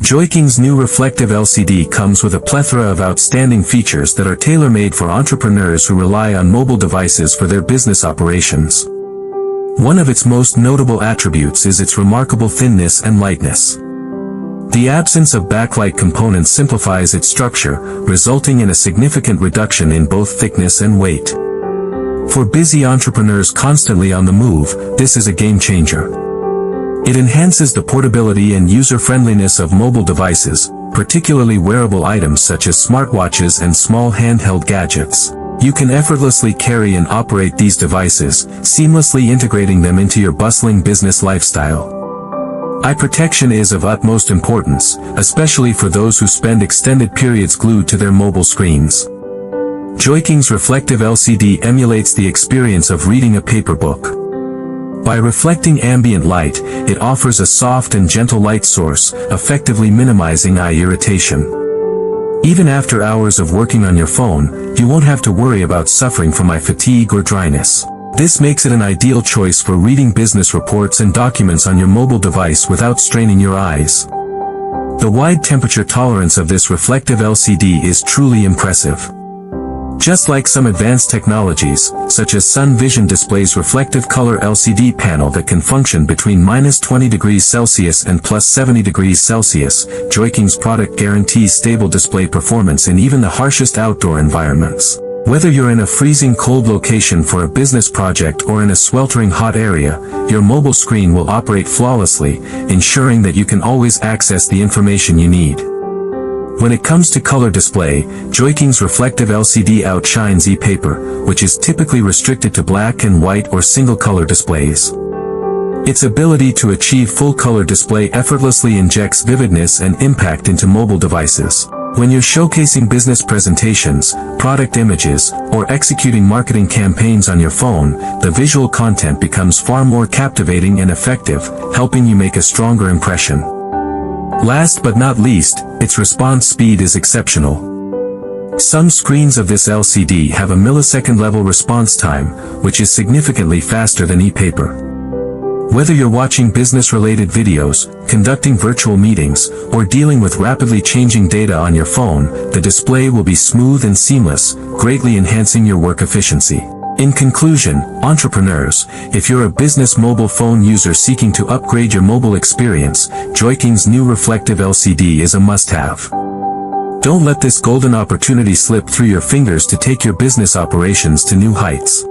JoykingLCD's new reflective LCD comes with a plethora of outstanding features that are tailor-made for entrepreneurs who rely on mobile devices for their business operations. One of its most notable attributes is its remarkable thinness and lightness. The absence of backlight components simplifies its structure, resulting in a significant reduction in both thickness and weight. For busy entrepreneurs constantly on the move, this is a game changer. It enhances the portability and user-friendliness of mobile devices, particularly wearable items such as smartwatches and small handheld gadgets. You can effortlessly carry and operate these devices, seamlessly integrating them into your bustling business lifestyle. Eye protection is of utmost importance, especially for those who spend extended periods glued to their mobile screens. JoykingLCD's reflective LCD emulates the experience of reading a paper book. By reflecting ambient light, it offers a soft and gentle light source, effectively minimizing eye irritation. Even after hours of working on your phone, you won't have to worry about suffering from eye fatigue or dryness. This makes it an ideal choice for reading business reports and documents on your mobile device without straining your eyes. The wide temperature tolerance of this reflective LCD is truly impressive. Just like some advanced technologies, such as Sun Vision Display's reflective color LCD panel that can function between -20°C and +70°C, JoykingLCD's product guarantees stable display performance in even the harshest outdoor environments. Whether you're in a freezing cold location for a business project or in a sweltering hot area, your mobile screen will operate flawlessly, ensuring that you can always access the information you need. When it comes to color display, JoykingLCD's reflective LCD outshines e-paper, which is typically restricted to black and white or single-color displays. Its ability to achieve full-color display effortlessly injects vividness and impact into mobile devices. When you're showcasing business presentations, product images, or executing marketing campaigns on your phone, the visual content becomes far more captivating and effective, helping you make a stronger impression. Last but not least, its response speed is exceptional. Some screens of this LCD have a millisecond-level response time, which is significantly faster than e-paper. Whether you're watching business-related videos, conducting virtual meetings, or dealing with rapidly changing data on your phone, the display will be smooth and seamless, greatly enhancing your work efficiency. In conclusion, entrepreneurs, if you're a business mobile phone user seeking to upgrade your mobile experience, JoykingLCD's new reflective LCD is a must-have. Don't let this golden opportunity slip through your fingers to take your business operations to new heights.